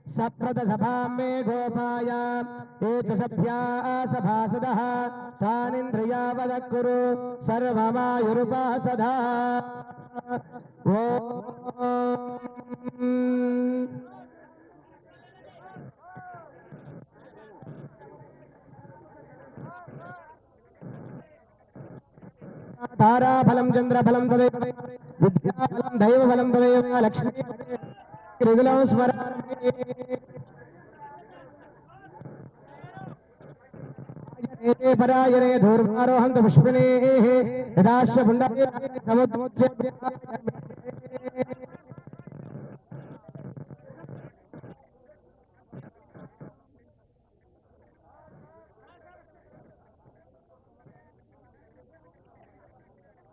सप्रदसभां मे गोपायाम् H सभ्या सभासदः तानिन्द्रियावदः कुरु सर्वमायुरुपासदा ताराफलं चन्द्रफलं तदेव विद्याफलं दैवफलं तदेव लक्ष्मी त्रिगुणं स्मरामि परायणे धूर्वारोहन्त पुष्पिणेः यदाश्च पुण्डरे समुद्रस्य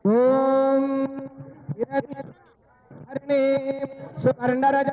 ओम हरिणे सुवर्णरज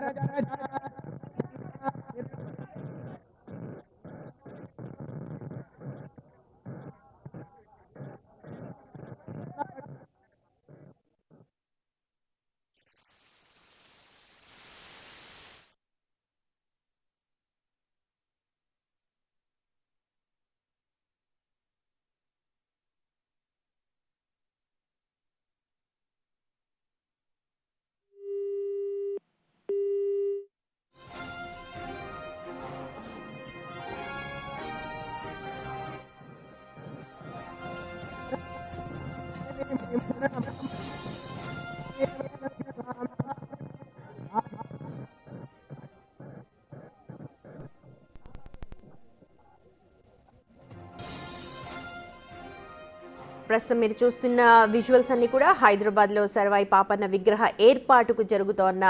ప్రస్తుతం మీరు చూస్తున్న విజువల్స్ అన్ని కూడా హైదరాబాద్లో సర్వాయి పాపన్న విగ్రహ ఏర్పాటుకు జరుగుతోన్న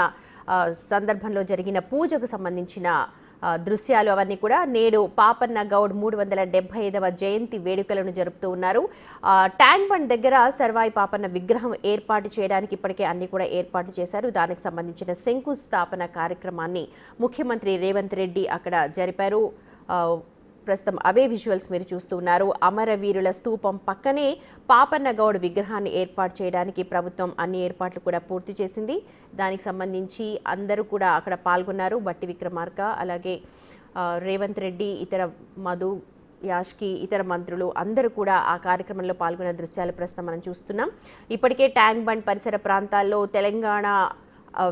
సందర్భంలో జరిగిన పూజకు సంబంధించిన దృశ్యాలు అవన్నీ కూడా నేడు పాపన్న గౌడ్ 375వ జయంతి వేడుకలను జరుపుతూ ఉన్నారు. ట్యాంక్ బండ్ దగ్గర సర్వాయి పాపన్న విగ్రహం ఏర్పాటు చేయడానికి ఇప్పటికే అన్ని కూడా ఏర్పాటు చేశారు. దానికి సంబంధించిన శంకుస్థాపన కార్యక్రమాన్ని ముఖ్యమంత్రి రేవంత్ రెడ్డి అక్కడ జరిపారు. ప్రస్తుతం అవే విజువల్స్ మీరు చూస్తూ ఉన్నారు. అమరవీరుల స్తూపం పక్కనే పాపన్న గౌడ్ విగ్రహాన్ని ఏర్పాటు చేయడానికి ప్రభుత్వం అన్ని ఏర్పాట్లు కూడా పూర్తి చేసింది. దానికి సంబంధించి అందరూ కూడా అక్కడ పాల్గొన్నారు. బట్టి విక్రమార్క, అలాగే రేవంత్ రెడ్డి, ఇతర మధు యాష్కి, ఇతర మంత్రులు అందరూ కూడా ఆ కార్యక్రమంలో పాల్గొన్న దృశ్యాలు ప్రస్తుతం మనం చూస్తున్నాం. ఇప్పటికే ట్యాంక్ బండ్ పరిసర ప్రాంతాల్లో తెలంగాణ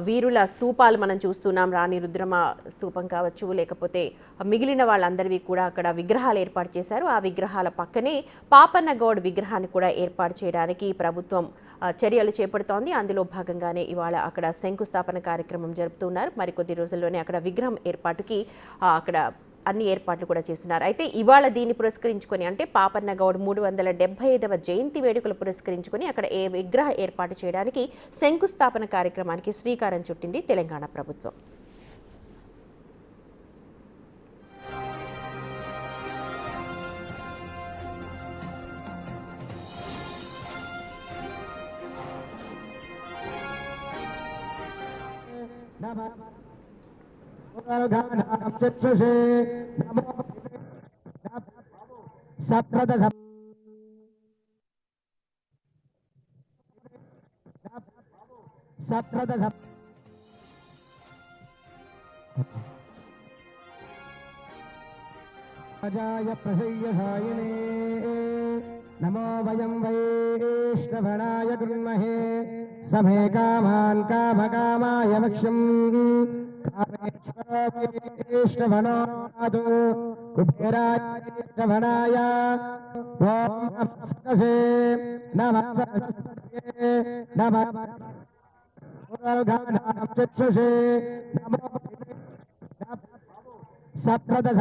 వీరుల స్తూపాలు మనం చూస్తున్నాం. రాణి రుద్రమ స్తూపం కావచ్చు, లేకపోతే మిగిలిన వాళ్ళందరివి కూడా అక్కడ విగ్రహాలు ఏర్పాటు చేశారు. ఆ విగ్రహాల పక్కనే పాపన్న గౌడ్ విగ్రహాన్ని కూడా ఏర్పాటు చేయడానికి ప్రభుత్వం చర్యలు చేపడుతోంది. అందులో భాగంగానే ఇవాళ అక్కడ శంకుస్థాపన కార్యక్రమం జరుపుతున్నారు. మరికొద్ది రోజుల్లోనే అక్కడ విగ్రహం ఏర్పాటుకి అక్కడ అన్ని ఏర్పాట్లు కూడా చేస్తున్నారు. అయితే ఇవాళ దీన్ని పురస్కరించుకొని, అంటే పాపన్న గౌడ్ 375వ జయంతి వేడుకలు పురస్కరించుకొని అక్కడ విగ్రహ ఏర్పాటు చేయడానికి శంకుస్థాపన కార్యక్రమానికి శ్రీకారం చుట్టింది తెలంగాణ ప్రభుత్వం. चक्षुषे सप्रदस अजाय प्रसय्यसायिने नमो वयं वैष्णवणाय कुर्महे समे कामान् कामकामाय वक्ष्यम् कामेश्वरवैष्णवनादो कुबेराय ओम नमस्ते नमः चक्षुषे नमो सप्रदस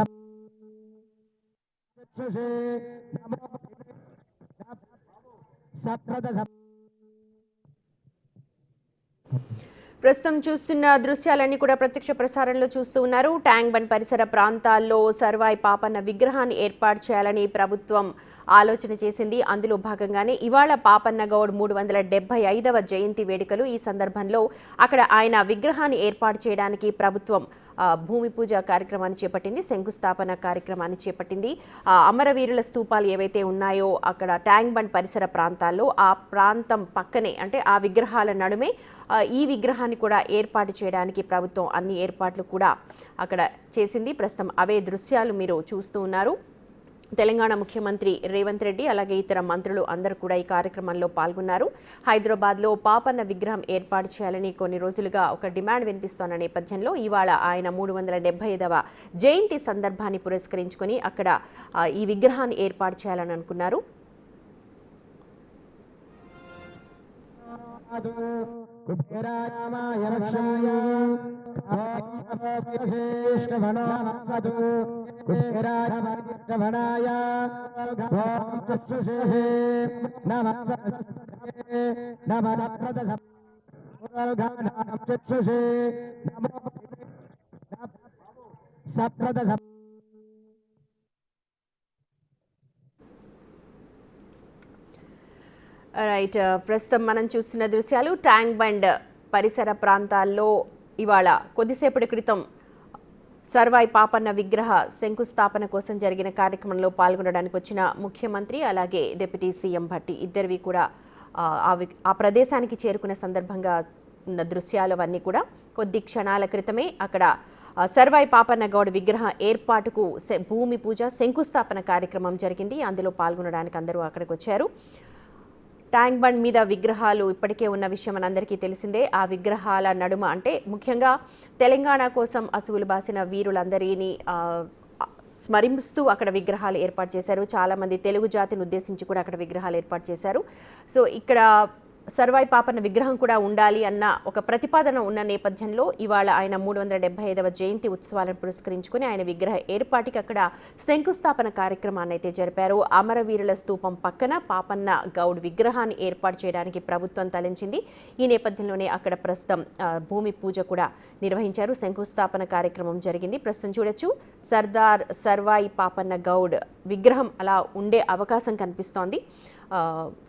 चक्षुषे नमो सप्रदस ప్రస్తుతం చూస్తున్న దృశ్యాలన్నీ కూడా ప్రత్యక్ష ప్రసారంలో చూస్తూ ఉన్నారు. ట్యాంక్ బండ్ పరిసర ప్రాంతాల్లో సర్వాయి పాపన్న విగ్రహాన్ని ఏర్పాటు చేయాలని ప్రభుత్వం ఆలోచన చేసింది. అందులో భాగంగానే ఇవాళ పాపన్న గౌడ్ 375వ జయంతి వేడుకలు. ఈ సందర్భంలో అక్కడ ఆయన విగ్రహాన్ని ఏర్పాటు చేయడానికి ప్రభుత్వం భూమి పూజ కార్యక్రమాన్ని చేపట్టింది, శంకుస్థాపన కార్యక్రమాన్ని చేపట్టింది. అమరవీరుల స్తూపాలు ఏవైతే ఉన్నాయో అక్కడ ట్యాంక్ బండ్ పరిసర ప్రాంతాల్లో ఆ ప్రాంతం పక్కనే అంటే ఆ విగ్రహాల నడుమే ఈ విగ్రహాన్ని కూడా ఏర్పాటు చేయడానికి ప్రభుత్వం అన్ని ఏర్పాట్లు కూడా అక్కడ చేసింది. ప్రస్తుతం అవే దృశ్యాలు మీరు చూస్తూ ఉన్నారు. తెలంగాణ ముఖ్యమంత్రి రేవంత్ రెడ్డి అలాగే ఇతర మంత్రులు అందరూ కూడా ఈ కార్యక్రమంలో పాల్గొన్నారు. హైదరాబాద్లో పాపన్న విగ్రహం ఏర్పాటు చేయాలని కొన్ని రోజులుగా ఒక డిమాండ్ వినిపిస్తోన్న నేపథ్యంలో ఇవాళ ఆయన 375వ జయంతి సందర్భాన్ని పురస్కరించుకొని అక్కడ ఈ విగ్రహాన్ని ఏర్పాటు చేయాలని అనుకున్నారు. రైట్, ప్రస్తుతం మనం చూస్తున్న దృశ్యాలు ట్యాంక్ బండ్ పరిసర ప్రాంతాల్లో ఇవాళ కొద్దిసేపటి క్రితం సర్వాయి పాపన్న విగ్రహ శంకుస్థాపన కోసం జరిగిన కార్యక్రమంలో పాల్గొనడానికి వచ్చిన ముఖ్యమంత్రి అలాగే డిప్యూటీ సీఎం భట్టి ఇద్దరివి కూడా ఆ ప్రదేశానికి చేరుకున్న సందర్భంగా ఉన్న దృశ్యాలు అవన్నీ కూడా కొద్ది క్షణాల క్రితమే అక్కడ సర్వాయి పాపన్న గౌడ్ విగ్రహ ఏర్పాటుకు భూమి పూజ శంకుస్థాపన కార్యక్రమం జరిగింది. అందులో పాల్గొనడానికి అందరూ అక్కడికి వచ్చారు. ట్యాంక్ బండ్ మీద విగ్రహాలు ఇప్పటికే ఉన్న విషయం మనందరికీ తెలిసిందే. ఆ విగ్రహాల నడుమ అంటే ముఖ్యంగా తెలంగాణ కోసం అసువులు బాసిన వీరులందరినీ స్మరిస్తూ అక్కడ విగ్రహాలు ఏర్పాటు చేశారు. చాలామంది తెలుగు జాతిని ఉద్దేశించి కూడా అక్కడ విగ్రహాలు ఏర్పాటు చేశారు. సో ఇక్కడ సర్వాయి పాపన్న విగ్రహం కూడా ఉండాలి అన్న ఒక ప్రతిపాదన ఉన్న నేపథ్యంలో ఇవాళ ఆయన 375వ జయంతి ఉత్సవాలను పురస్కరించుకుని ఆయన విగ్రహ ఏర్పాటుకి అక్కడ శంకుస్థాపన కార్యక్రమాన్ని అయితే జరిపారు. అమరవీరుల స్తూపం పక్కన పాపన్న గౌడ్ విగ్రహాన్ని ఏర్పాటు చేయడానికి ప్రభుత్వం తలంచింది. ఈ నేపథ్యంలోనే అక్కడ ప్రస్తుతం భూమి పూజ కూడా నిర్వహించారు. శంకుస్థాపన కార్యక్రమం జరిగింది. ప్రస్తుతం చూడొచ్చు సర్దార్ సర్వాయి పాపన్న గౌడ్ విగ్రహం అలా ఉండే అవకాశం కనిపిస్తోంది.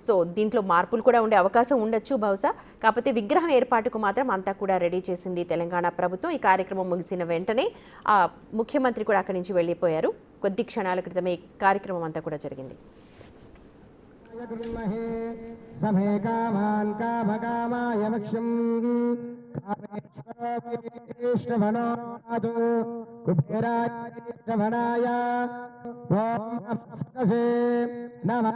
సో దీంట్లో మార్పులు కూడా ఉండే అవకాశం ఉండొచ్చు బహుశా. కాకపోతే విగ్రహం ఏర్పాటుకు మాత్రం అంతా కూడా రెడీ చేసింది తెలంగాణ ప్రభుత్వం. ఈ కార్యక్రమం ముగిసిన వెంటనే ముఖ్యమంత్రి కూడా అక్కడి నుంచి వెళ్ళిపోయారు. కొద్ది క్షణాల క్రితమే ఈ కార్యక్రమం అంతా కూడా జరిగింది. నమ